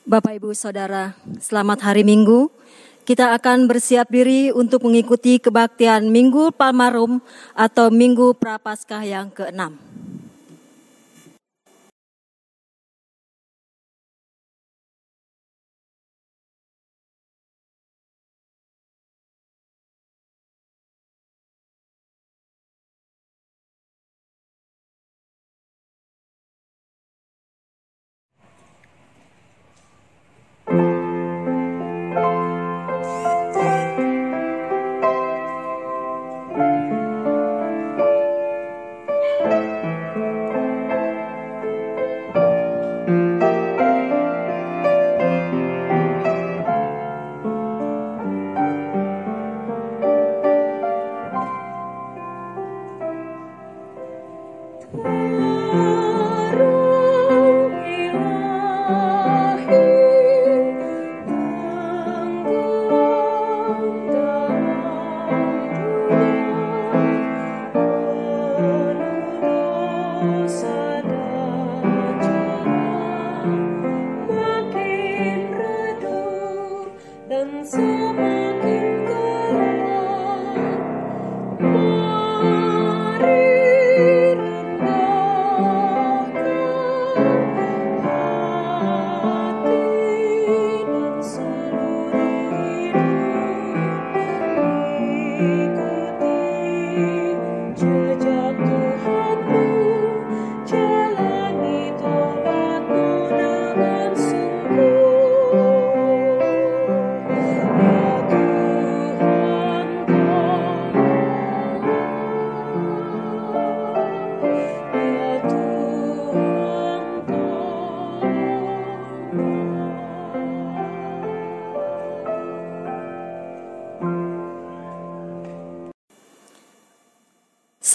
Bapak, Ibu, Saudara, selamat hari Minggu. Kita akan bersiap diri untuk mengikuti kebaktian Minggu Palmarum atau Minggu Prapaskah yang ke-6.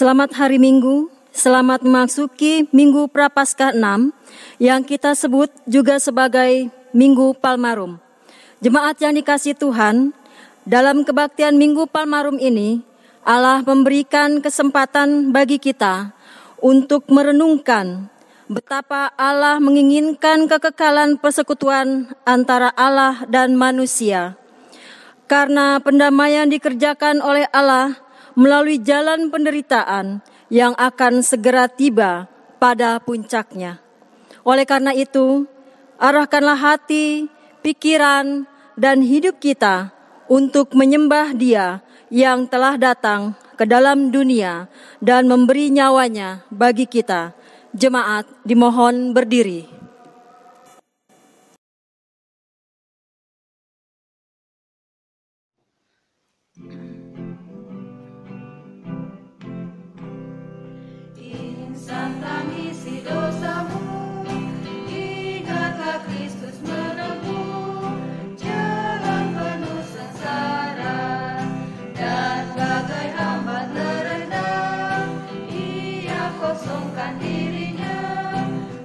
Selamat hari Minggu, selamat memasuki Minggu Prapaskah 6 yang kita sebut juga sebagai Minggu Palmarum. Jemaat yang dikasihi Tuhan, dalam kebaktian Minggu Palmarum ini, Allah memberikan kesempatan bagi kita untuk merenungkan betapa Allah menginginkan kekekalan persekutuan antara Allah dan manusia. Karena pendamaian dikerjakan oleh Allah melalui jalan penderitaan yang akan segera tiba pada puncaknya. Oleh karena itu, arahkanlah hati, pikiran, dan hidup kita untuk menyembah Dia yang telah datang ke dalam dunia dan memberi nyawanya bagi kita. Jemaat dimohon berdiri. Tangisi dosamu, ingatlah Kristus menempuh jalan penuh sengsara, dan bagai hamba terendah, Ia kosongkan dirinya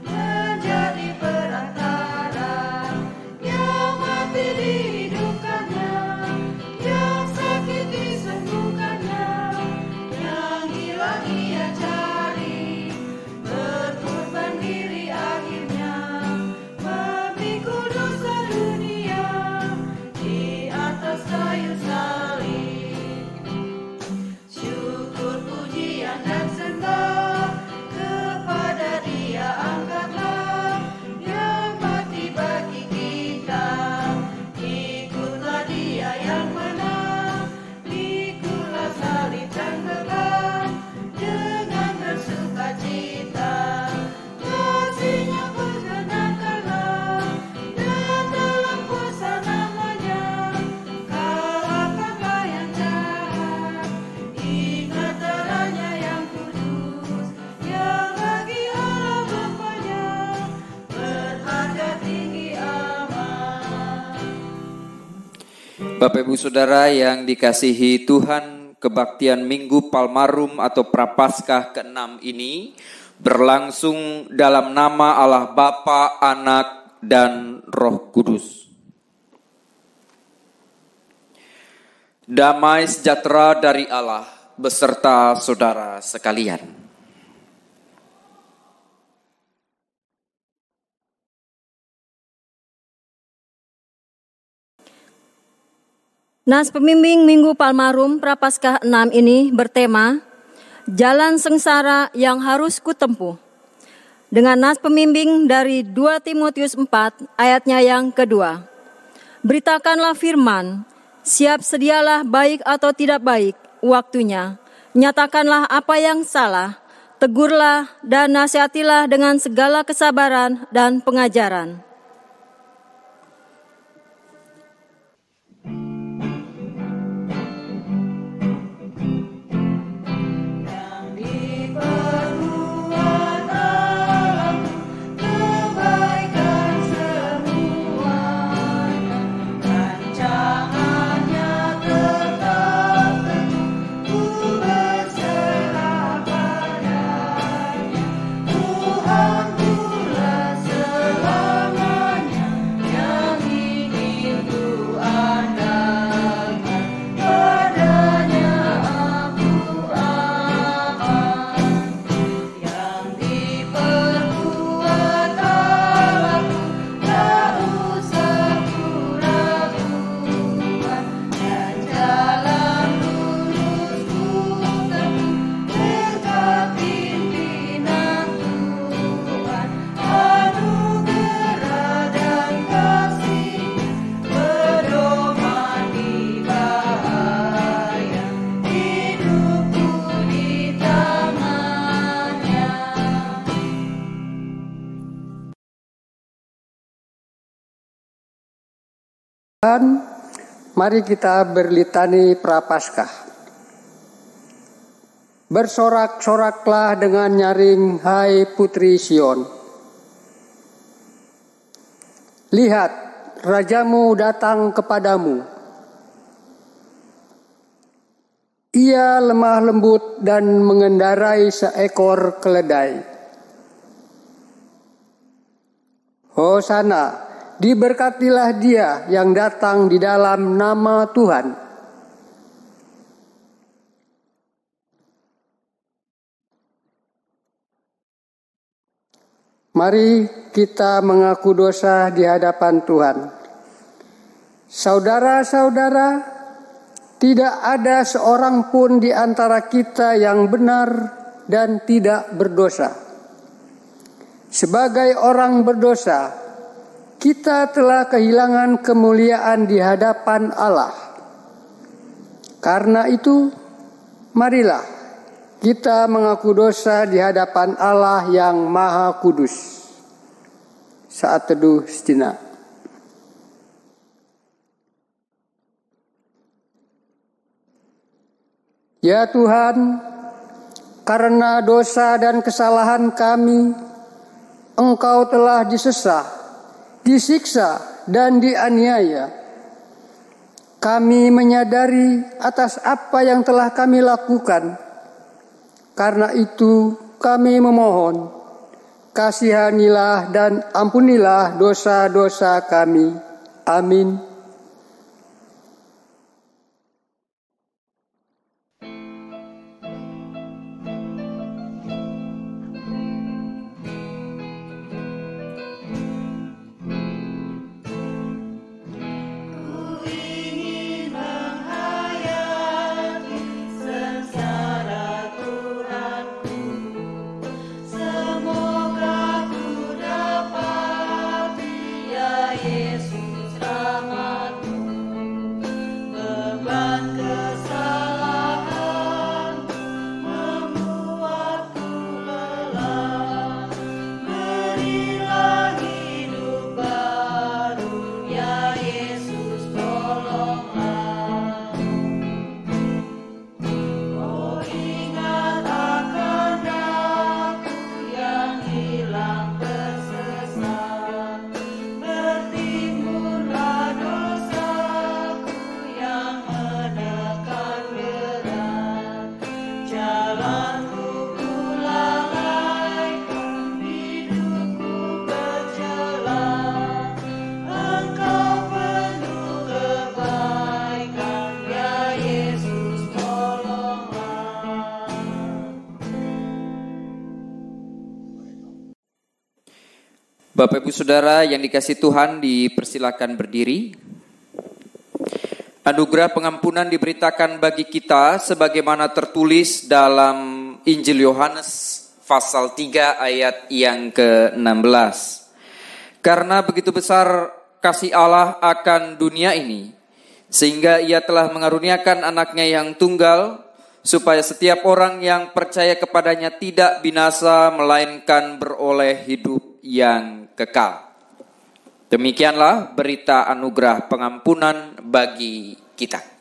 menjadi perantara, yang mati dihidupkannya, yang sakit disembuhkannya, yang hilang Ia cari. Berkorban diri akhirnya, memikul dosa dunia di atas kayu salib. Syukur, pujian dan sembah kepada Dia angkatlah, yang mati bagi kita. Ikutlah Dia yang menang, pikulah salib dan beban dengan bersukacita. Kasih-Nya perkenankanlah, dan dalam kuasa nama-Nya kalahkanlah yang jahat. Ingat darah-Nya yang kudus, yang bagi Allah Bapa-Nya berharga tinggi amat. Bapak, Ibu, Saudara yang dikasihi Tuhan, kebaktian Minggu Palmarum atau Prapaskah ke-6 ini berlangsung dalam nama Allah Bapa, Anak, dan Roh Kudus. Damai sejahtera dari Allah beserta saudara sekalian. Nas pembimbing Minggu Palmarum Prapaskah 6 ini bertema Jalan Sengsara yang Harus Kutempuh. Dengan nas pembimbing dari 2 Timotius 4 ayatnya yang kedua. Beritakanlah firman, siap sedialah baik atau tidak baik waktunya. Nyatakanlah apa yang salah, tegurlah dan nasihatilah dengan segala kesabaran dan pengajaran. Mari kita berlitani Prapaskah. Bersorak-soraklah dengan nyaring, hai putri Sion. Lihat, rajamu datang kepadamu. Ia lemah lembut dan mengendarai seekor keledai. Hosana. Diberkatilah dia yang datang di dalam nama Tuhan. Mari kita mengaku dosa di hadapan Tuhan. Saudara-saudara, tidak ada seorang pun di antara kita yang benar dan tidak berdosa. Sebagai orang berdosa, kita telah kehilangan kemuliaan di hadapan Allah. Karena itu, marilah kita mengaku dosa di hadapan Allah yang Maha Kudus. Saat teduh sejenak. Ya Tuhan, karena dosa dan kesalahan kami, Engkau telah disiksa dan dianiaya. Kami menyadari atas apa yang telah kami lakukan. Karena itu kami memohon, kasihanilah dan ampunilah dosa-dosa kami. Amin. Bapak Ibu Saudara yang dikasihi Tuhan, dipersilakan berdiri. Anugerah pengampunan diberitakan bagi kita sebagaimana tertulis dalam Injil Yohanes pasal 3 ayat yang ke-16. Karena begitu besar kasih Allah akan dunia ini, sehingga Ia telah mengaruniakan anaknya yang tunggal, supaya setiap orang yang percaya kepadanya tidak binasa, melainkan beroleh hidup yang kekal. Demikianlah berita anugerah pengampunan bagi kita.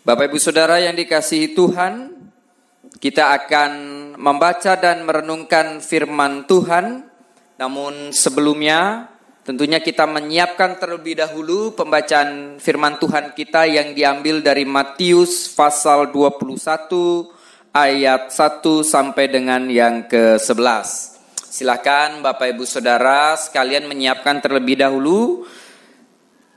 Bapak Ibu Saudara yang dikasihi Tuhan, kita akan membaca dan merenungkan firman Tuhan. Namun sebelumnya tentunya kita menyiapkan terlebih dahulu pembacaan firman Tuhan kita yang diambil dari Matius pasal 21 ayat 1 sampai dengan yang ke-11. Silakan Bapak Ibu Saudara sekalian menyiapkan terlebih dahulu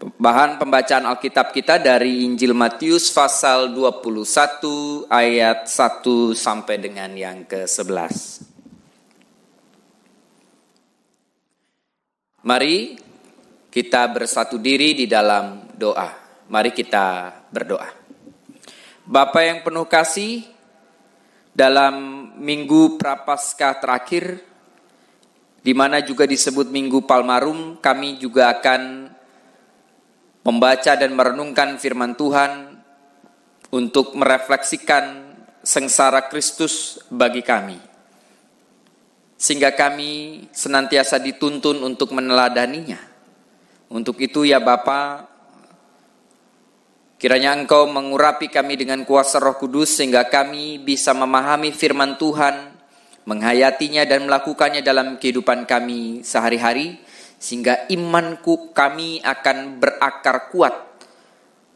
bahan pembacaan Alkitab kita dari Injil Matius pasal 21 ayat 1 sampai dengan yang ke-11. Mari kita bersatu diri di dalam doa. Mari kita berdoa. Bapa yang penuh kasih, dalam minggu Prapaskah terakhir, di mana juga disebut Minggu Palmarum, kami juga akan membaca dan merenungkan firman Tuhan untuk merefleksikan sengsara Kristus bagi kami. Sehingga kami senantiasa dituntun untuk meneladaninya. Untuk itu ya Bapa, kiranya Engkau mengurapi kami dengan kuasa Roh Kudus sehingga kami bisa memahami firman Tuhan, menghayatinya dan melakukannya dalam kehidupan kami sehari-hari, sehingga imanku kami akan berakar kuat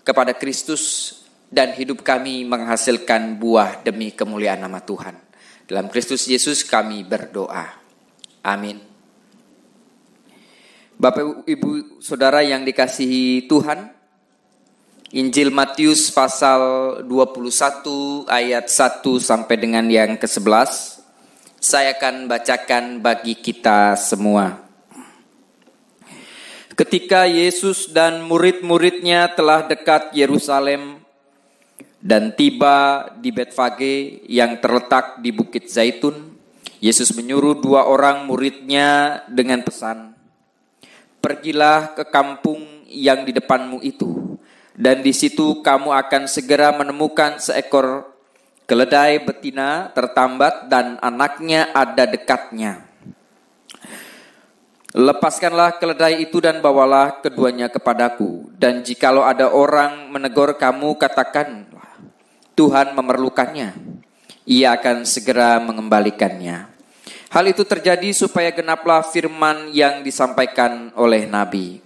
kepada Kristus dan hidup kami menghasilkan buah demi kemuliaan nama Tuhan. Dalam Kristus Yesus kami berdoa. Amin. Bapak, Ibu, Saudara yang dikasihi Tuhan, Injil Matius pasal 21 ayat 1 sampai dengan yang ke-11 saya akan bacakan bagi kita semua. Ketika Yesus dan murid-muridnya telah dekat Yerusalem dan tiba di Betfage yang terletak di Bukit Zaitun, Yesus menyuruh 2 orang muridnya dengan pesan, "Pergilah ke kampung yang di depanmu itu, dan di situ kamu akan segera menemukan seekor keledai betina tertambat dan anaknya ada dekatnya. Lepaskanlah keledai itu dan bawalah keduanya kepadaku. Dan jikalau ada orang menegur kamu, katakanlah, Tuhan memerlukannya. Ia akan segera mengembalikannya." Hal itu terjadi supaya genaplah firman yang disampaikan oleh Nabi.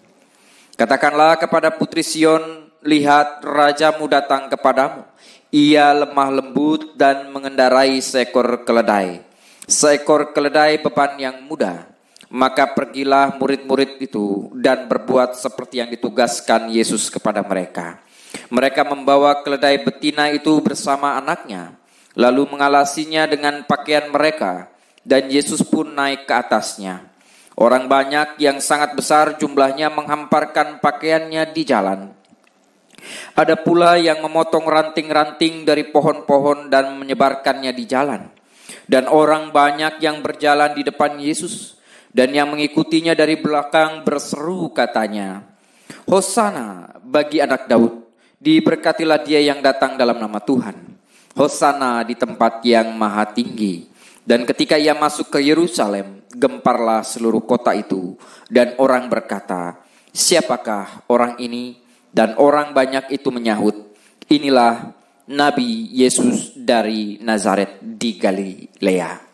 "Katakanlah kepada putri Sion, lihat rajamu datang kepadamu. Ia lemah lembut dan mengendarai seekor keledai. Seekor keledai beban yang mudah." Maka pergilah murid-murid itu dan berbuat seperti yang ditugaskan Yesus kepada mereka. Mereka membawa keledai betina itu bersama anaknya, lalu mengalasinya dengan pakaian mereka, dan Yesus pun naik ke atasnya. Orang banyak yang sangat besar jumlahnya menghamparkan pakaiannya di jalan. Ada pula yang memotong ranting-ranting dari pohon-pohon dan menyebarkannya di jalan. Dan orang banyak yang berjalan di depan Yesus, dan yang mengikutinya dari belakang berseru katanya, "Hosana bagi anak Daud, diberkatilah dia yang datang dalam nama Tuhan. Hosana di tempat yang maha tinggi." Dan ketika ia masuk ke Yerusalem, gemparlah seluruh kota itu, dan orang berkata, "Siapakah orang ini?" Dan orang banyak itu menyahut, "Inilah Nabi Yesus dari Nazaret di Galilea."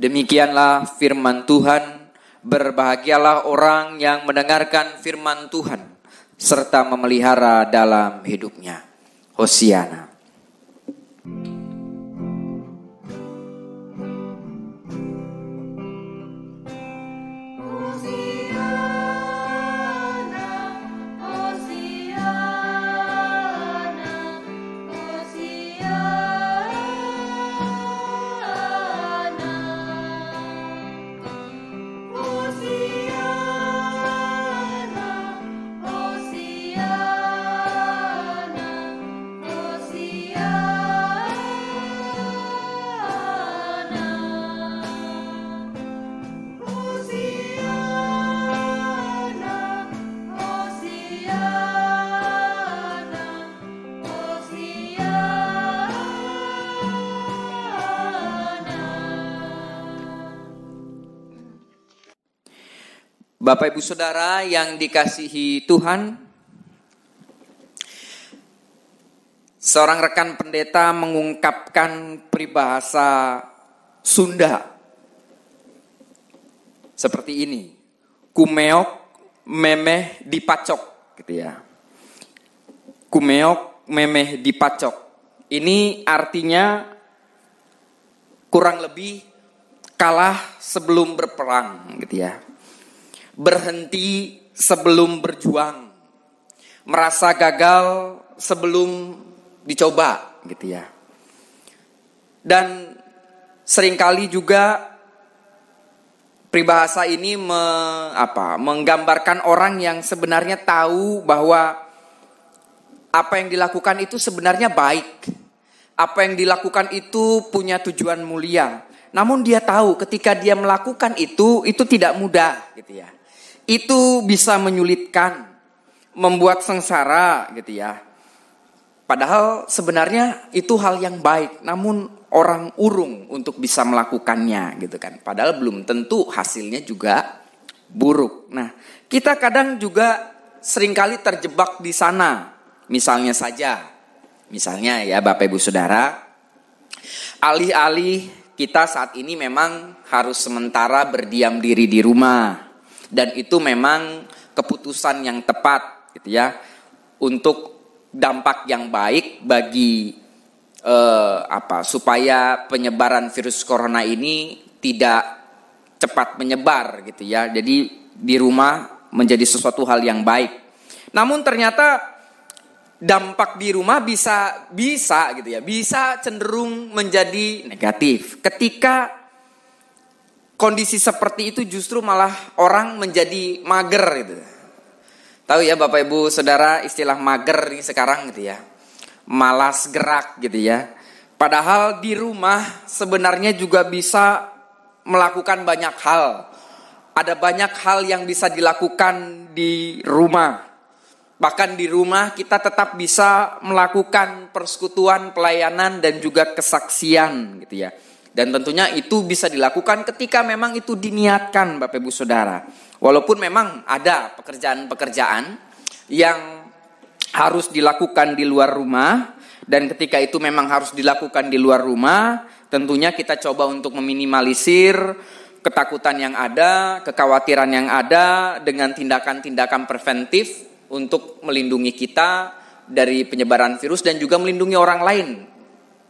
Demikianlah firman Tuhan. Berbahagialah orang yang mendengarkan firman Tuhan serta memelihara dalam hidupnya. Hosiana. Bapak, Ibu, Saudara yang dikasihi Tuhan, seorang rekan pendeta mengungkapkan peribahasa Sunda seperti ini, "Kumeok memeh dipacok," gitu ya. Kumeok memeh dipacok. Ini artinya kurang lebih kalah sebelum berperang, gitu ya. Berhenti sebelum berjuang, merasa gagal sebelum dicoba, gitu ya. Dan seringkali juga peribahasa ini menggambarkan orang yang sebenarnya tahu bahwa apa yang dilakukan itu sebenarnya baik, apa yang dilakukan itu punya tujuan mulia. Namun dia tahu ketika dia melakukan itu tidak mudah, gitu ya. Itu bisa menyulitkan, membuat sengsara, gitu ya. Padahal sebenarnya itu hal yang baik, namun orang urung untuk bisa melakukannya, gitu kan. Padahal belum tentu hasilnya juga buruk. Nah, kita kadang juga seringkali terjebak di sana. Misalnya ya Bapak Ibu Saudara, alih-alih kita saat ini memang harus sementara berdiam diri di rumah. Dan itu memang keputusan yang tepat, gitu ya, untuk dampak yang baik bagi supaya penyebaran virus corona ini tidak cepat menyebar gitu ya. Jadi di rumah menjadi sesuatu hal yang baik. Namun ternyata dampak di rumah bisa gitu ya, bisa cenderung menjadi negatif ketika kondisi seperti itu justru malah orang menjadi mager gitu. Tahu ya Bapak Ibu Saudara istilah mager ini sekarang gitu ya. Malas gerak gitu ya. Padahal di rumah sebenarnya juga bisa melakukan banyak hal. Ada banyak hal yang bisa dilakukan di rumah. Bahkan di rumah kita tetap bisa melakukan persekutuan, pelayanan dan juga kesaksian gitu ya. Dan tentunya itu bisa dilakukan ketika memang itu diniatkan Bapak Ibu Saudara. Walaupun memang ada pekerjaan-pekerjaan yang harus dilakukan di luar rumah, dan ketika itu memang harus dilakukan di luar rumah, tentunya kita coba untuk meminimalisir ketakutan yang ada, kekhawatiran yang ada dengan tindakan-tindakan preventif untuk melindungi kita dari penyebaran virus dan juga melindungi orang lain.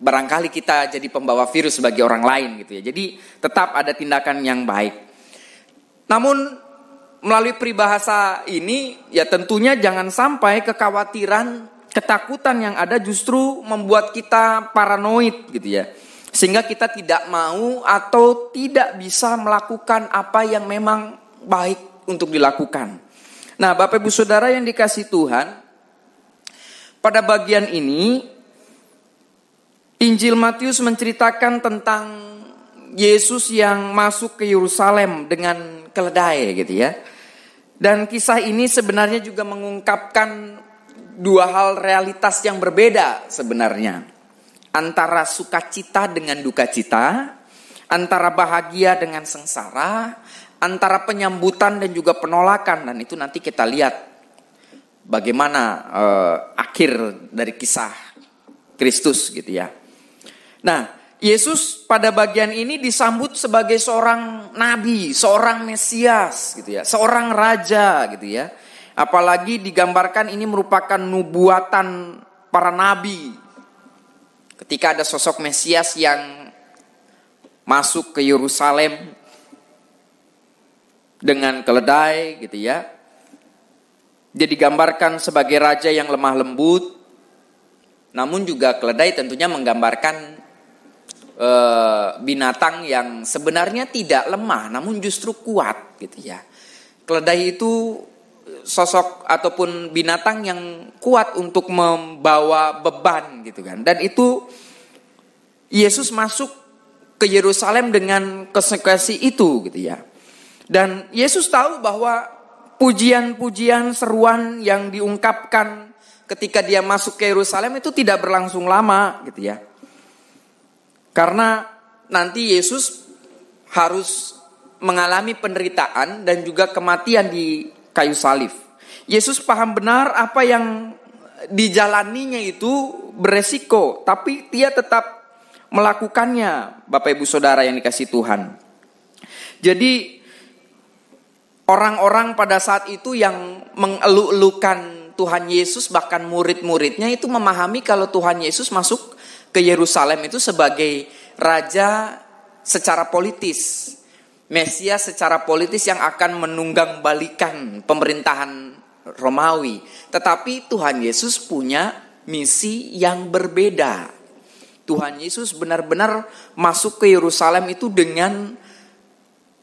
Barangkali kita jadi pembawa virus bagi orang lain gitu ya. Jadi tetap ada tindakan yang baik. Namun melalui peribahasa ini ya tentunya jangan sampai kekhawatiran, ketakutan yang ada justru membuat kita paranoid gitu ya. Sehingga kita tidak mau atau tidak bisa melakukan apa yang memang baik untuk dilakukan. Nah, Bapak Ibu Saudara yang dikasihi Tuhan, pada bagian ini Injil Matius menceritakan tentang Yesus yang masuk ke Yerusalem dengan keledai gitu ya. Dan kisah ini sebenarnya juga mengungkapkan dua hal realitas yang berbeda sebenarnya. Antara sukacita dengan duka cita, antara bahagia dengan sengsara, antara penyambutan dan juga penolakan. Dan itu nanti kita lihat bagaimana akhir dari kisah Kristus gitu ya. Nah, Yesus pada bagian ini disambut sebagai seorang nabi, seorang Mesias gitu ya, seorang raja gitu ya. Apalagi digambarkan ini merupakan nubuatan para nabi. Ketika ada sosok Mesias yang masuk ke Yerusalem dengan keledai gitu ya. Dia digambarkan sebagai raja yang lemah lembut. Namun juga keledai tentunya menggambarkan binatang yang sebenarnya tidak lemah namun justru kuat gitu ya. Keledai itu sosok ataupun binatang yang kuat untuk membawa beban gitu kan. Dan itu Yesus masuk ke Yerusalem dengan konsekuensi itu gitu ya. Dan Yesus tahu bahwa pujian-pujian seruan yang diungkapkan ketika dia masuk ke Yerusalem itu tidak berlangsung lama gitu ya. Karena nanti Yesus harus mengalami penderitaan dan juga kematian di kayu salib. Yesus paham benar apa yang dijalaninya itu beresiko, tapi dia tetap melakukannya, Bapak Ibu Saudara yang dikasihi Tuhan. Jadi orang-orang pada saat itu yang mengeluh-elukan Tuhan Yesus, bahkan murid-muridnya itu memahami kalau Tuhan Yesus masuk ke Yerusalem itu sebagai raja secara politis, Mesias secara politis yang akan menunggangbalikan pemerintahan Romawi. Tetapi Tuhan Yesus punya misi yang berbeda. Tuhan Yesus benar-benar masuk ke Yerusalem itu dengan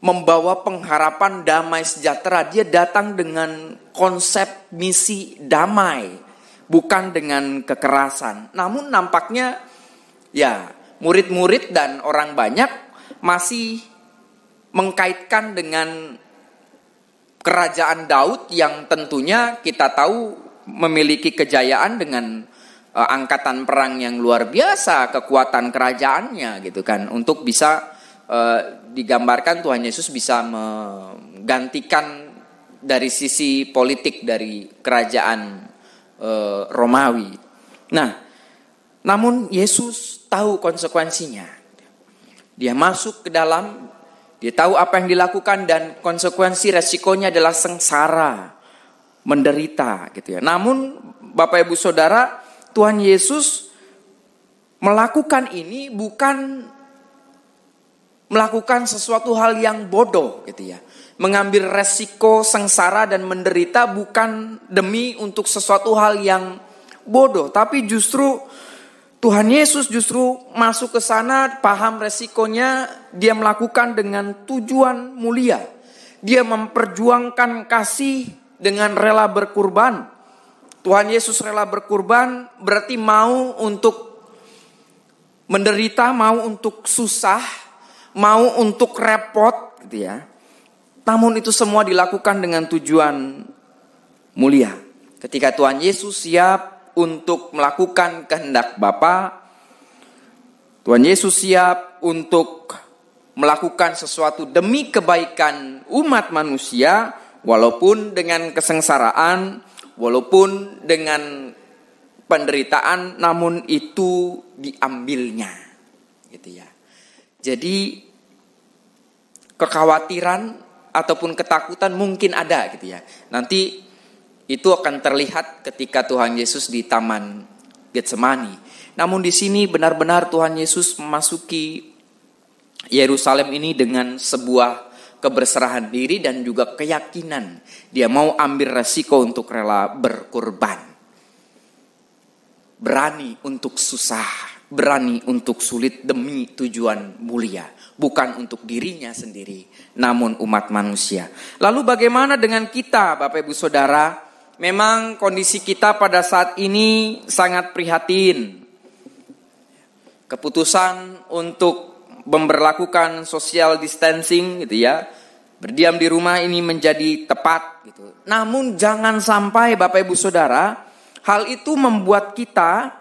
membawa pengharapan damai sejahtera. Dia datang dengan konsep misi damai, bukan dengan kekerasan. Namun nampaknya ya, murid-murid dan orang banyak masih mengkaitkan dengan kerajaan Daud yang tentunya kita tahu memiliki kejayaan dengan angkatan perang yang luar biasa, kekuatan kerajaannya gitu kan, untuk bisa digambarkan Tuhan Yesus bisa menggantikan dari sisi politik dari kerajaan Romawi. Nah, namun Yesus tahu konsekuensinya. Dia masuk ke dalam, dia tahu apa yang dilakukan dan konsekuensi resikonya adalah sengsara, menderita gitu ya. Namun Bapak Ibu Saudara, Tuhan Yesus melakukan ini bukan melakukan sesuatu hal yang bodoh gitu ya. Mengambil resiko sengsara dan menderita bukan demi untuk sesuatu hal yang bodoh, tapi justru Tuhan Yesus justru masuk ke sana, paham resikonya, dia melakukan dengan tujuan mulia. Dia memperjuangkan kasih dengan rela berkurban. Tuhan Yesus rela berkurban berarti mau untuk menderita, mau untuk susah, mau untuk repot gitu ya. Namun itu semua dilakukan dengan tujuan mulia. Ketika Tuhan Yesus siap untuk melakukan kehendak Bapa, Tuhan Yesus siap untuk melakukan sesuatu demi kebaikan umat manusia, walaupun dengan kesengsaraan, walaupun dengan penderitaan, namun itu diambilnya, gitu ya. Jadi kekhawatiran ataupun ketakutan mungkin ada, gitu ya. Nanti itu akan terlihat ketika Tuhan Yesus di Taman Getsemani. Namun di sini benar-benar Tuhan Yesus memasuki Yerusalem ini dengan sebuah keberserahan diri dan juga keyakinan. Dia mau ambil resiko untuk rela berkorban. Berani untuk susah, berani untuk sulit demi tujuan mulia. Bukan untuk dirinya sendiri, namun umat manusia. Lalu bagaimana dengan kita, Bapak Ibu Saudara? Memang kondisi kita pada saat ini sangat prihatin. Keputusan untuk memberlakukan social distancing gitu ya, berdiam di rumah ini menjadi tepat gitu. Namun jangan sampai Bapak Ibu Saudara, hal itu membuat kita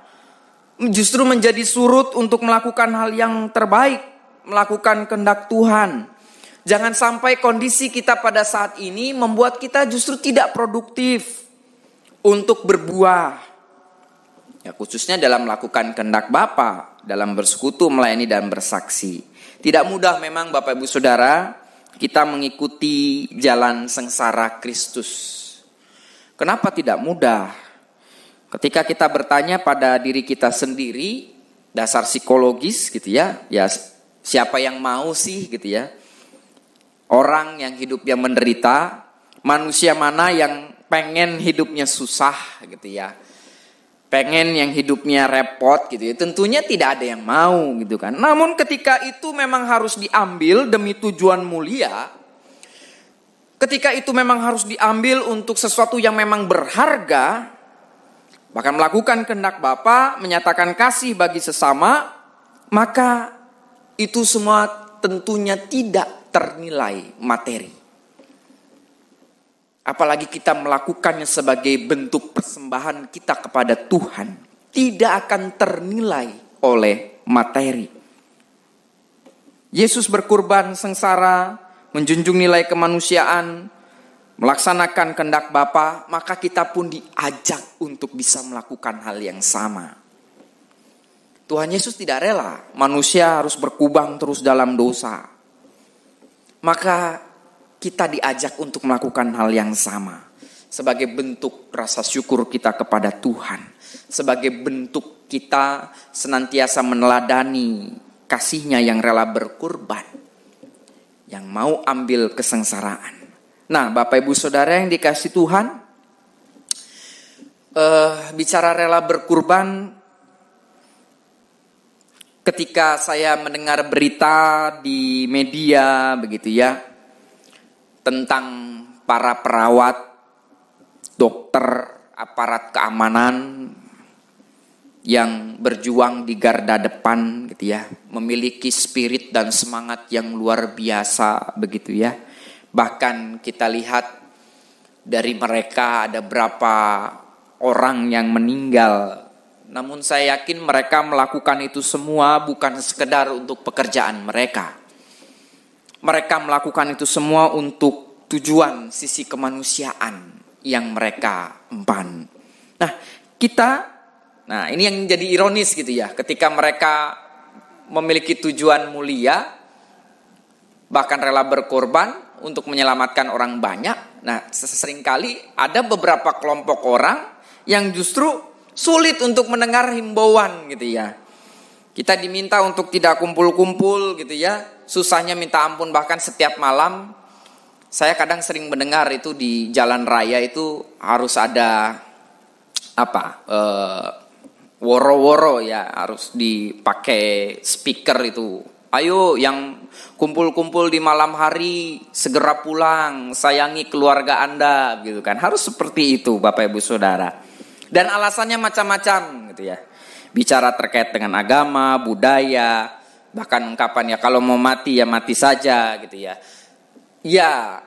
justru menjadi surut untuk melakukan hal yang terbaik, melakukan kehendak Tuhan. Jangan sampai kondisi kita pada saat ini membuat kita justru tidak produktif untuk berbuah. Ya, khususnya dalam melakukan kehendak Bapa, dalam bersekutu, melayani dan bersaksi. Tidak mudah memang Bapak Ibu Saudara, kita mengikuti jalan sengsara Kristus. Kenapa tidak mudah? Ketika kita bertanya pada diri kita sendiri, dasar psikologis gitu ya, ya siapa yang mau sih gitu ya? Orang yang hidupnya menderita, manusia mana yang pengen hidupnya susah gitu ya, pengen yang hidupnya repot gitu ya, tentunya tidak ada yang mau gitu kan. Namun ketika itu memang harus diambil demi tujuan mulia, ketika itu memang harus diambil untuk sesuatu yang memang berharga, bahkan melakukan kehendak Bapa, menyatakan kasih bagi sesama, maka itu semua tentunya tidak ternilai materi. Apalagi kita melakukannya sebagai bentuk persembahan kita kepada Tuhan, tidak akan ternilai oleh materi. Yesus berkorban sengsara, menjunjung nilai kemanusiaan, melaksanakan kehendak Bapa, maka kita pun diajak untuk bisa melakukan hal yang sama. Tuhan Yesus tidak rela manusia harus berkubang terus dalam dosa. Maka kita diajak untuk melakukan hal yang sama. Sebagai bentuk rasa syukur kita kepada Tuhan. Sebagai bentuk kita senantiasa meneladani kasih-Nya yang rela berkorban. Yang mau ambil kesengsaraan. Nah, Bapak Ibu Saudara yang dikasih Tuhan, bicara rela berkorban, ketika saya mendengar berita di media begitu ya, tentang para perawat, dokter, aparat keamanan yang berjuang di garda depan gitu ya, memiliki spirit dan semangat yang luar biasa begitu ya. Bahkan kita lihat dari mereka ada berapa orang yang meninggal. Namun saya yakin mereka melakukan itu semua bukan sekedar untuk pekerjaan mereka. Mereka melakukan itu semua untuk tujuan sisi kemanusiaan yang mereka emban. Nah ini yang jadi ironis gitu ya. Ketika mereka memiliki tujuan mulia, bahkan rela berkorban untuk menyelamatkan orang banyak. Nah seringkali ada beberapa kelompok orang yang justru sulit untuk mendengar himbauan gitu ya. Kita diminta untuk tidak kumpul-kumpul gitu ya. Susahnya minta ampun bahkan setiap malam. Saya kadang sering mendengar itu di jalan raya itu harus ada woro-woro ya, harus dipakai speaker itu. Ayo yang kumpul-kumpul di malam hari segera pulang, sayangi keluarga Anda gitu kan. Harus seperti itu Bapak Ibu Saudara. Dan alasannya macam-macam gitu ya. Bicara terkait dengan agama, budaya, bahkan ungkapan ya kalau mau mati ya mati saja gitu ya. Ya,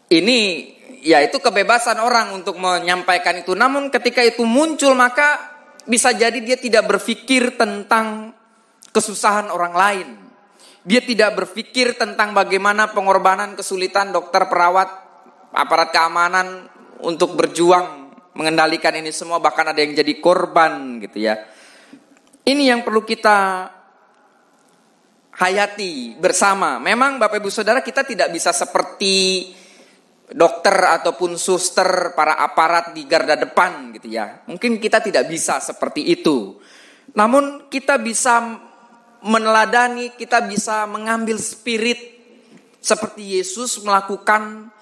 ini ya itu kebebasan orang untuk menyampaikan itu. Namun ketika itu muncul maka bisa jadi dia tidak berpikir tentang kesusahan orang lain. Dia tidak berpikir tentang bagaimana pengorbanan, kesulitan dokter, perawat, aparat keamanan untuk berjuang mengendalikan ini semua, bahkan ada yang jadi korban gitu ya. Ini yang perlu kita hayati bersama. Memang Bapak Ibu Saudara, kita tidak bisa seperti dokter ataupun suster, para aparat di garda depan gitu ya. Mungkin kita tidak bisa seperti itu. Namun kita bisa meneladani, kita bisa mengambil spirit seperti Yesus melakukan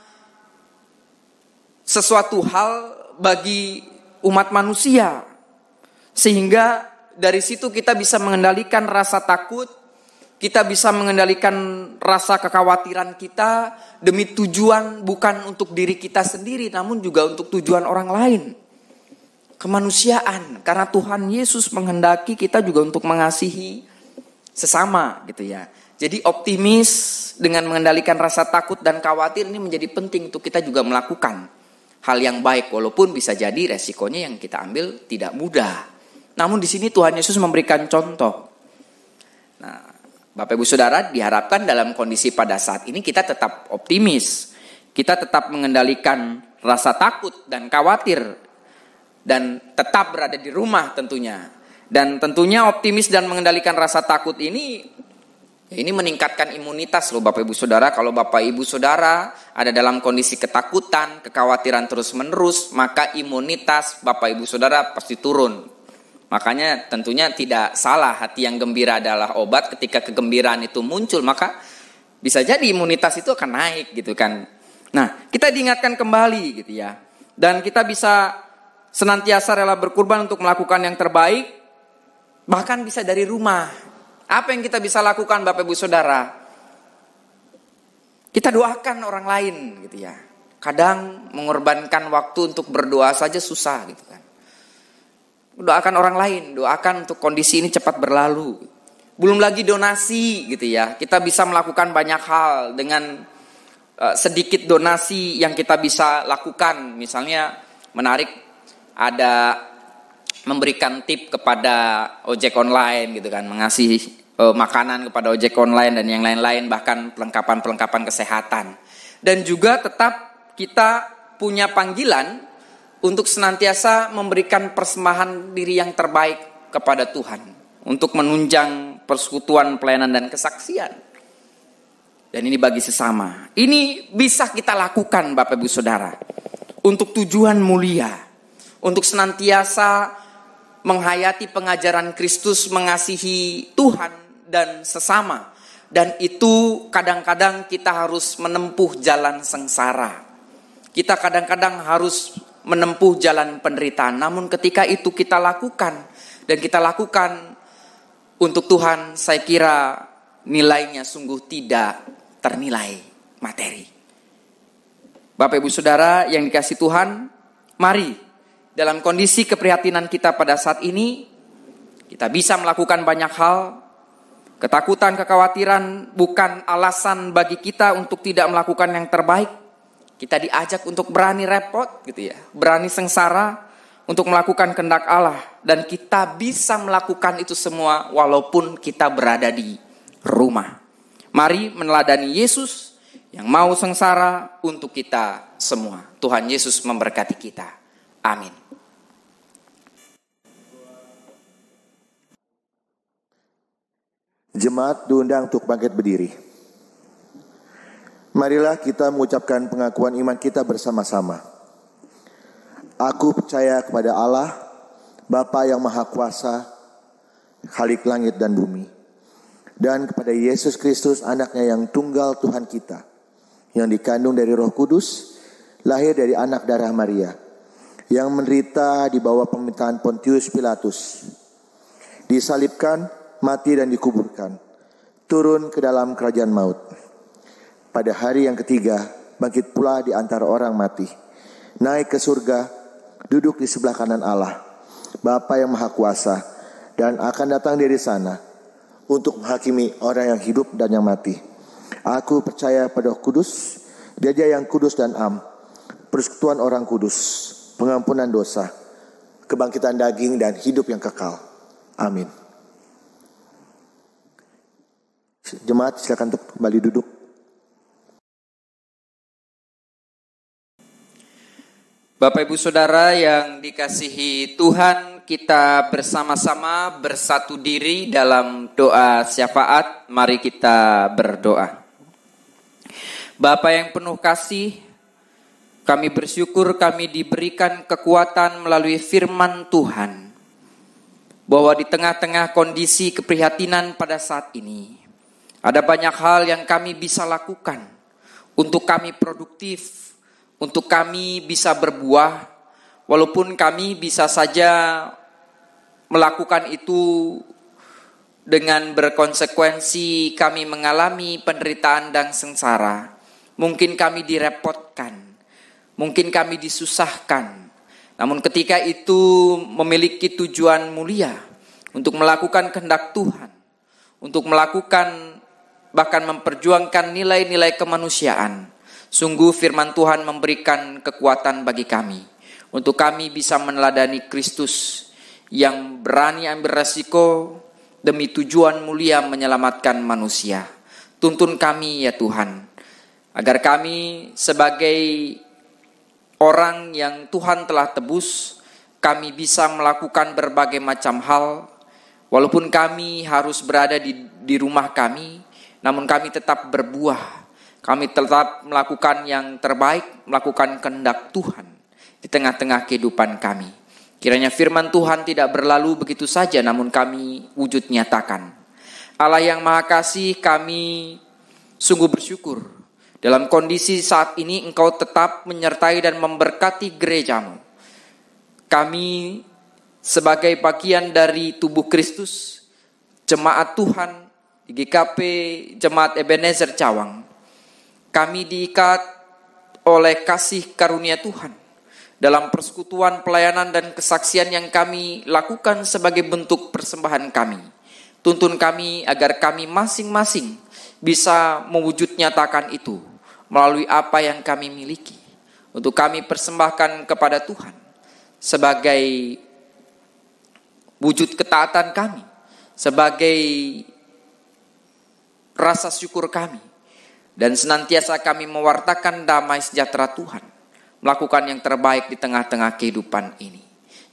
sesuatu hal bagi umat manusia. Sehingga dari situ kita bisa mengendalikan rasa takut, kita bisa mengendalikan rasa kekhawatiran kita demi tujuan bukan untuk diri kita sendiri, namun juga untuk tujuan orang lain. Kemanusiaan, karena Tuhan Yesus menghendaki kita juga untuk mengasihi sesama gitu ya. Jadi optimis dengan mengendalikan rasa takut dan khawatir ini menjadi penting untuk kita juga melakukan hal yang baik, walaupun bisa jadi resikonya yang kita ambil tidak mudah. Namun di sini Tuhan Yesus memberikan contoh. Nah, Bapak Ibu Saudara, diharapkan dalam kondisi pada saat ini kita tetap optimis. Kita tetap mengendalikan rasa takut dan khawatir. Dan tetap berada di rumah tentunya. Dan tentunya optimis dan mengendalikan rasa takut ini meningkatkan imunitas loh Bapak Ibu Saudara. Kalau Bapak Ibu Saudara ada dalam kondisi ketakutan, kekhawatiran terus menerus, maka imunitas Bapak Ibu Saudara pasti turun. Makanya tentunya tidak salah, hati yang gembira adalah obat. Ketika kegembiraan itu muncul, maka bisa jadi imunitas itu akan naik gitu kan. Nah, kita diingatkan kembali gitu ya. Dan kita bisa senantiasa rela berkorban untuk melakukan yang terbaik, bahkan bisa dari rumah. Apa yang kita bisa lakukan Bapak Ibu Saudara? Kita doakan orang lain gitu ya. Kadang mengorbankan waktu untuk berdoa saja susah gitu kan. Doakan orang lain, doakan untuk kondisi ini cepat berlalu. Belum lagi donasi gitu ya. Kita bisa melakukan banyak hal dengan sedikit donasi yang kita bisa lakukan. Misalnya menarik ada memberikan tip kepada ojek online gitu kan, mengasihi makanan kepada ojek online dan yang lain-lain, bahkan perlengkapan kesehatan. Dan juga tetap kita punya panggilan untuk senantiasa memberikan persembahan diri yang terbaik kepada Tuhan, untuk menunjang persekutuan, pelayanan dan kesaksian. Dan ini bagi sesama. Ini bisa kita lakukan Bapak Ibu Saudara untuk tujuan mulia, untuk senantiasa menghayati pengajaran Kristus, mengasihi Tuhan dan sesama. Dan itu kadang-kadang kita harus menempuh jalan sengsara. Kita kadang-kadang harus menempuh jalan penderitaan. Namun ketika itu kita lakukan, dan kita lakukan untuk Tuhan, saya kira nilainya sungguh tidak ternilai materi. Bapak Ibu Saudara yang dikasihi Tuhan, mari dalam kondisi keprihatinan kita pada saat ini, kita bisa melakukan banyak hal. Ketakutan, kekhawatiran bukan alasan bagi kita untuk tidak melakukan yang terbaik. Kita diajak untuk berani repot gitu ya, berani sengsara untuk melakukan kehendak Allah. Dan kita bisa melakukan itu semua walaupun kita berada di rumah. Mari meneladani Yesus yang mau sengsara untuk kita semua. Tuhan Yesus memberkati kita. Amin. Jemaat diundang untuk bangkit berdiri. Marilah kita mengucapkan pengakuan iman kita bersama-sama. Aku percaya kepada Allah, Bapa yang Maha Kuasa, Khalik langit dan bumi, dan kepada Yesus Kristus, anaknya yang tunggal Tuhan kita, yang dikandung dari Roh Kudus, lahir dari anak darah Maria, yang menderita di bawah pemerintahan Pontius Pilatus, disalibkan, mati dan dikuburkan, turun ke dalam kerajaan maut. Pada hari yang ketiga, bangkit pula di antara orang mati, naik ke surga, duduk di sebelah kanan Allah, Bapa yang Maha Kuasa, dan akan datang dari sana untuk menghakimi orang yang hidup dan yang mati. Aku percaya pada Roh Kudus, Gereja yang kudus dan am, persekutuan orang kudus, pengampunan dosa, kebangkitan daging dan hidup yang kekal. Amin. Jemaat silakan untuk kembali duduk. Bapak Ibu Saudara yang dikasihi Tuhan, kita bersama-sama bersatu diri dalam doa syafaat. Mari kita berdoa. Bapa yang penuh kasih, kami bersyukur kami diberikan kekuatan melalui firman Tuhan, bahwa di tengah-tengah kondisi keprihatinan pada saat ini, ada banyak hal yang kami bisa lakukan untuk kami produktif, untuk kami bisa berbuah, walaupun kami bisa saja melakukan itu dengan berkonsekuensi kami mengalami penderitaan dan sengsara. Mungkin kami direpotkan, mungkin kami disusahkan. Namun ketika itu memiliki tujuan mulia untuk melakukan kehendak Tuhan, untuk melakukan bahkan memperjuangkan nilai-nilai kemanusiaan. Sungguh firman Tuhan memberikan kekuatan bagi kami untuk kami bisa meneladani Kristus yang berani ambil resiko demi tujuan mulia menyelamatkan manusia. Tuntun kami ya Tuhan, agar kami sebagai orang yang Tuhan telah tebus, kami bisa melakukan berbagai macam hal, walaupun kami harus berada di rumah kami, namun kami tetap berbuah. Kami tetap melakukan yang terbaik, melakukan kehendak Tuhan di tengah-tengah kehidupan kami. Kiranya firman Tuhan tidak berlalu begitu saja, namun kami wujud nyatakan. Allah yang Maha Kasih, kami sungguh bersyukur. Dalam kondisi saat ini Engkau tetap menyertai dan memberkati gerejamu. Kami sebagai bagian dari tubuh Kristus, jemaat Tuhan, di GKP Jemaat Ebenezer Cawang, kami diikat oleh kasih karunia Tuhan dalam persekutuan pelayanan dan kesaksian yang kami lakukan sebagai bentuk persembahan kami. Tuntun kami agar kami masing-masing bisa mewujud nyatakan itu melalui apa yang kami miliki, untuk kami persembahkan kepada Tuhan sebagai wujud ketaatan kami, sebagai rasa syukur kami. Dan senantiasa kami mewartakan damai sejahtera Tuhan, melakukan yang terbaik di tengah-tengah kehidupan ini.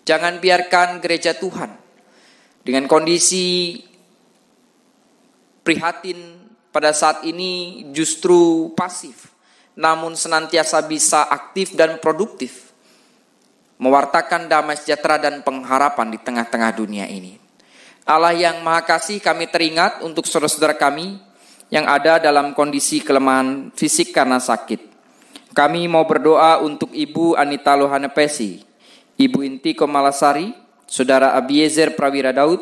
Jangan biarkan gereja Tuhan dengan kondisi prihatin pada saat ini justru pasif, namun senantiasa bisa aktif dan produktif, mewartakan damai sejahtera dan pengharapan di tengah-tengah dunia ini. Allah yang Maha Kasih, kami teringat untuk saudara-saudara kami yang ada dalam kondisi kelemahan fisik karena sakit. Kami mau berdoa untuk Ibu Anita Lohanepesi, Ibu Inti Komalasari, Saudara Abiezer Prawira Daud,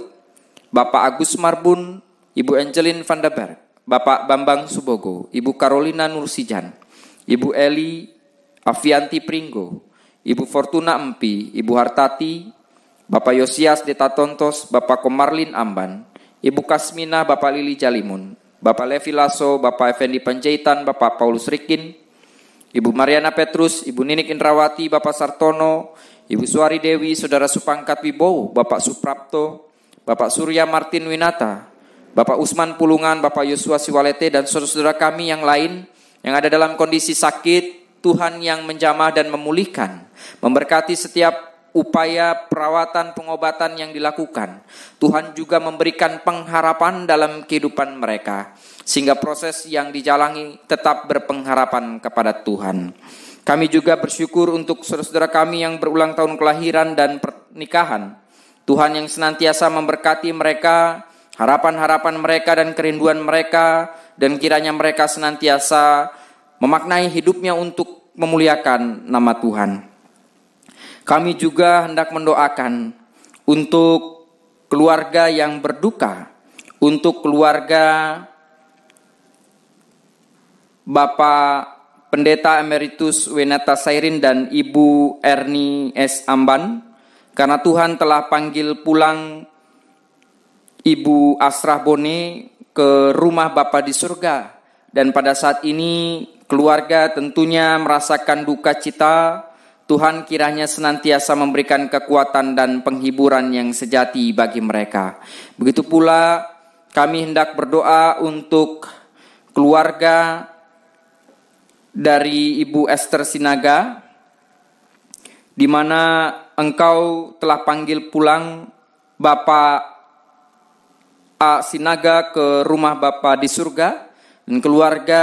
Bapak Agus Marbun, Ibu Angelin Van der Berg, Bapak Bambang Subogo, Ibu Carolina Nursijan, Ibu Eli Avianti Pringgo, Ibu Fortuna Empi, Ibu Hartati, Bapak Yosias Deta Tontos, Bapak Komarlin Amban, Ibu Kasmina, Bapak Lili Jalimun, Bapak Levi Lasso, Bapak Effendi Panjaitan, Bapak Paulus Rikin, Ibu Mariana Petrus, Ibu Ninik Indrawati, Bapak Sartono, Ibu Suari Dewi, Saudara Supangkat Wibowo, Bapak Suprapto, Bapak Surya Martin Winata, Bapak Usman Pulungan, Bapak Yosua Siwalete, dan saudara-saudara kami yang lain yang ada dalam kondisi sakit. Tuhan yang menjamah dan memulihkan, memberkati setiap upaya perawatan pengobatan yang dilakukan. Tuhan juga memberikan pengharapan dalam kehidupan mereka, sehingga proses yang dijalani tetap berpengharapan kepada Tuhan. Kami juga bersyukur untuk saudara-saudara kami yang berulang tahun kelahiran dan pernikahan. Tuhan yang senantiasa memberkati mereka, harapan-harapan mereka dan kerinduan mereka, dan kiranya mereka senantiasa memaknai hidupnya untuk memuliakan nama Tuhan. Kami juga hendak mendoakan untuk keluarga yang berduka, untuk keluarga Bapak Pendeta Emeritus Wenata Sairin dan Ibu Erni S. Amban, karena Tuhan telah panggil pulang Ibu Asrah Bone ke rumah Bapa di surga. Dan pada saat ini keluarga tentunya merasakan duka cita. Tuhan kiranya senantiasa memberikan kekuatan dan penghiburan yang sejati bagi mereka. Begitu pula kami hendak berdoa untuk keluarga dari Ibu Esther Sinaga, di mana engkau telah panggil pulang Bapak A. Sinaga ke rumah Bapa di surga, dan keluarga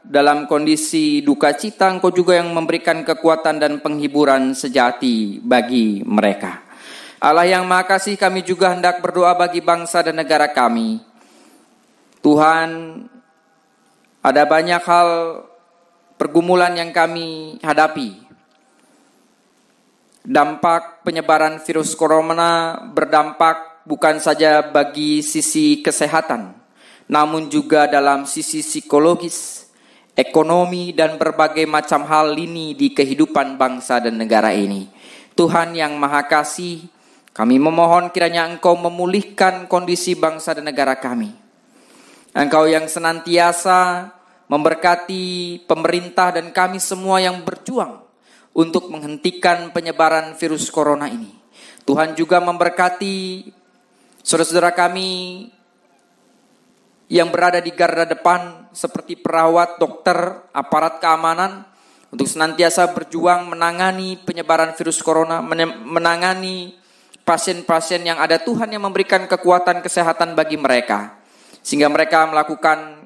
dalam kondisi duka cita, engkau juga yang memberikan kekuatan dan penghiburan sejati bagi mereka. Allah yang Maha Kasih, kami juga hendak berdoa bagi bangsa dan negara kami. Tuhan, ada banyak hal pergumulan yang kami hadapi. Dampak penyebaran virus corona berdampak bukan saja bagi sisi kesehatan, namun juga dalam sisi psikologis, ekonomi, dan berbagai macam hal lini di kehidupan bangsa dan negara ini. Tuhan yang Maha Kasih, kami memohon kiranya Engkau memulihkan kondisi bangsa dan negara kami. Engkau yang senantiasa memberkati pemerintah dan kami semua yang berjuang untuk menghentikan penyebaran virus corona ini. Tuhan juga memberkati saudara-saudara kami yang berada di garda depan seperti perawat, dokter, aparat keamanan untuk senantiasa berjuang menangani penyebaran virus corona, menangani pasien-pasien yang ada. Tuhan yang memberikan kekuatan kesehatan bagi mereka sehingga mereka melakukan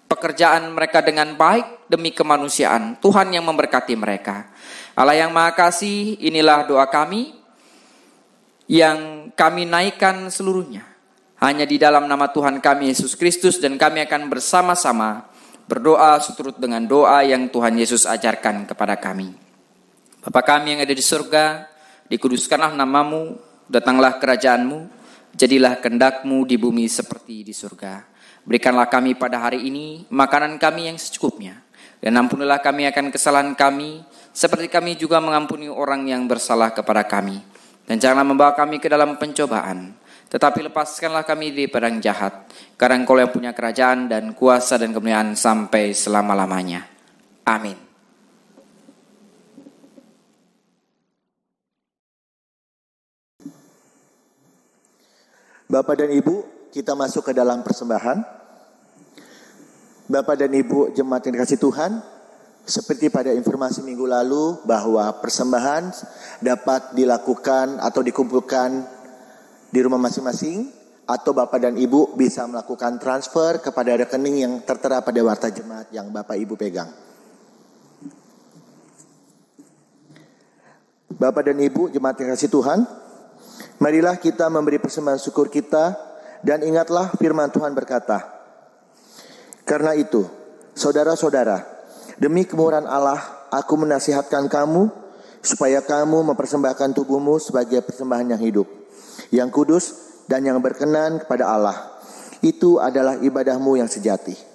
pekerjaan mereka dengan baik demi kemanusiaan. Tuhan yang memberkati mereka. Allah yang Maha Kasih, inilah doa kami yang kami naikkan seluruhnya hanya di dalam nama Tuhan kami Yesus Kristus, dan kami akan bersama-sama berdoa seturut dengan doa yang Tuhan Yesus ajarkan kepada kami. Bapa kami yang ada di surga, dikuduskanlah namamu, datanglah kerajaanmu, jadilah kehendak-Mu di bumi seperti di surga. Berikanlah kami pada hari ini makanan kami yang secukupnya. Dan ampunilah kami akan kesalahan kami, seperti kami juga mengampuni orang yang bersalah kepada kami. Dan janganlah membawa kami ke dalam pencobaan, tetapi lepaskanlah kami dari pedang jahat. Karena Engkau yang punya kerajaan dan kuasa dan kemuliaan sampai selama-lamanya. Amin. Bapak dan Ibu, kita masuk ke dalam persembahan. Bapak dan Ibu jemaat yang dikasihi Tuhan, seperti pada informasi minggu lalu bahwa persembahan dapat dilakukan atau dikumpulkan di rumah masing-masing, atau Bapak dan Ibu bisa melakukan transfer kepada rekening yang tertera pada warta jemaat yang Bapak Ibu pegang. Bapak dan Ibu jemaat yang dikasihi Tuhan, marilah kita memberi persembahan syukur kita, dan ingatlah firman Tuhan berkata, karena itu, saudara-saudara, demi kemurahan Allah, aku menasihatkan kamu supaya kamu mempersembahkan tubuhmu sebagai persembahan yang hidup, yang kudus dan yang berkenan kepada Allah. Itu adalah ibadahmu yang sejati.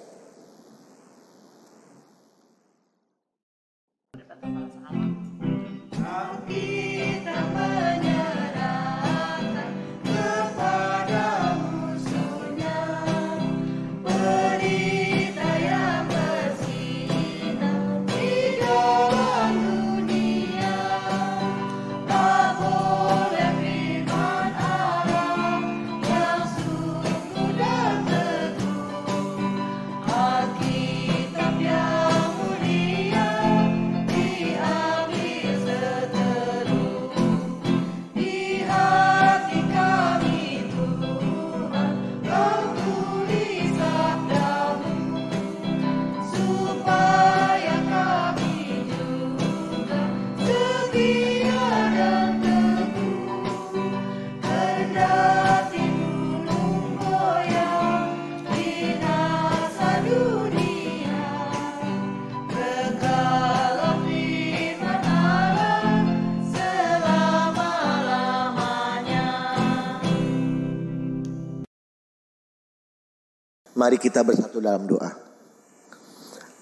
Mari kita bersatu dalam doa.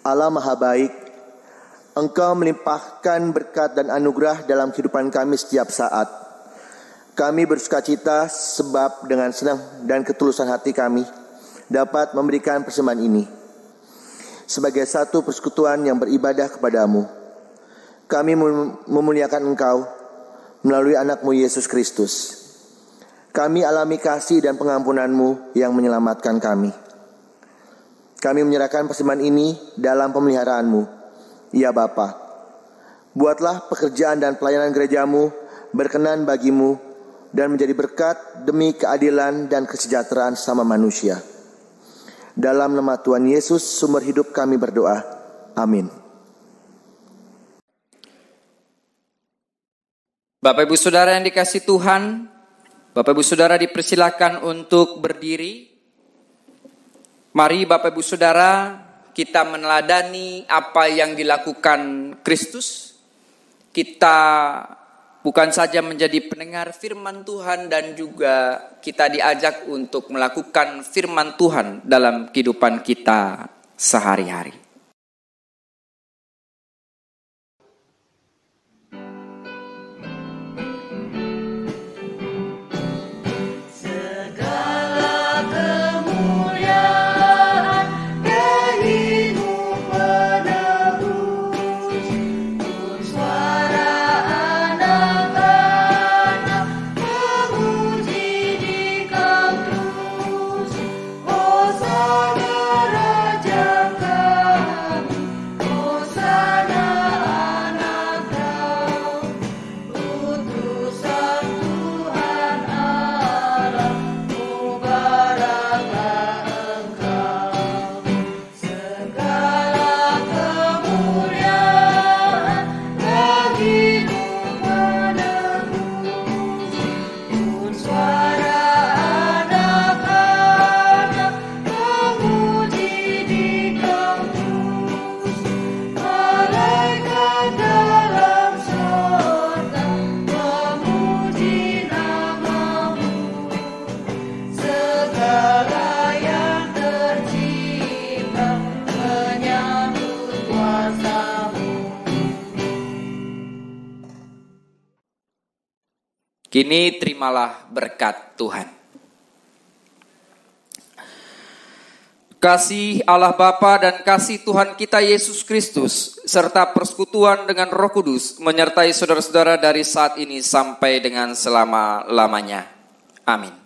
Allah Maha Baik, Engkau melimpahkan berkat dan anugerah dalam kehidupan kami setiap saat. Kami bersukacita sebab dengan senang dan ketulusan hati kami dapat memberikan persembahan ini sebagai satu persekutuan yang beribadah kepadamu. Kami memuliakan Engkau melalui anak-Mu Yesus Kristus. Kami alami kasih dan pengampunan-Mu yang menyelamatkan kami. Kami menyerahkan persembahan ini dalam pemeliharaan-Mu. Ya Bapa, buatlah pekerjaan dan pelayanan gereja-Mu berkenan bagi-Mu dan menjadi berkat demi keadilan dan kesejahteraan sama manusia. Dalam nama Tuhan Yesus, sumber hidup kami berdoa. Amin. Bapak Ibu Saudara yang dikasihi Tuhan, Bapak Ibu Saudara dipersilakan untuk berdiri. Mari Bapak Ibu Saudara, kita meneladani apa yang dilakukan Kristus. Kita bukan saja menjadi pendengar firman Tuhan, dan juga kita diajak untuk melakukan firman Tuhan dalam kehidupan kita sehari-hari. Kini terimalah berkat Tuhan. Kasih Allah Bapa dan kasih Tuhan kita Yesus Kristus serta persekutuan dengan Roh Kudus menyertai saudara-saudara dari saat ini sampai dengan selama-lamanya. Amin.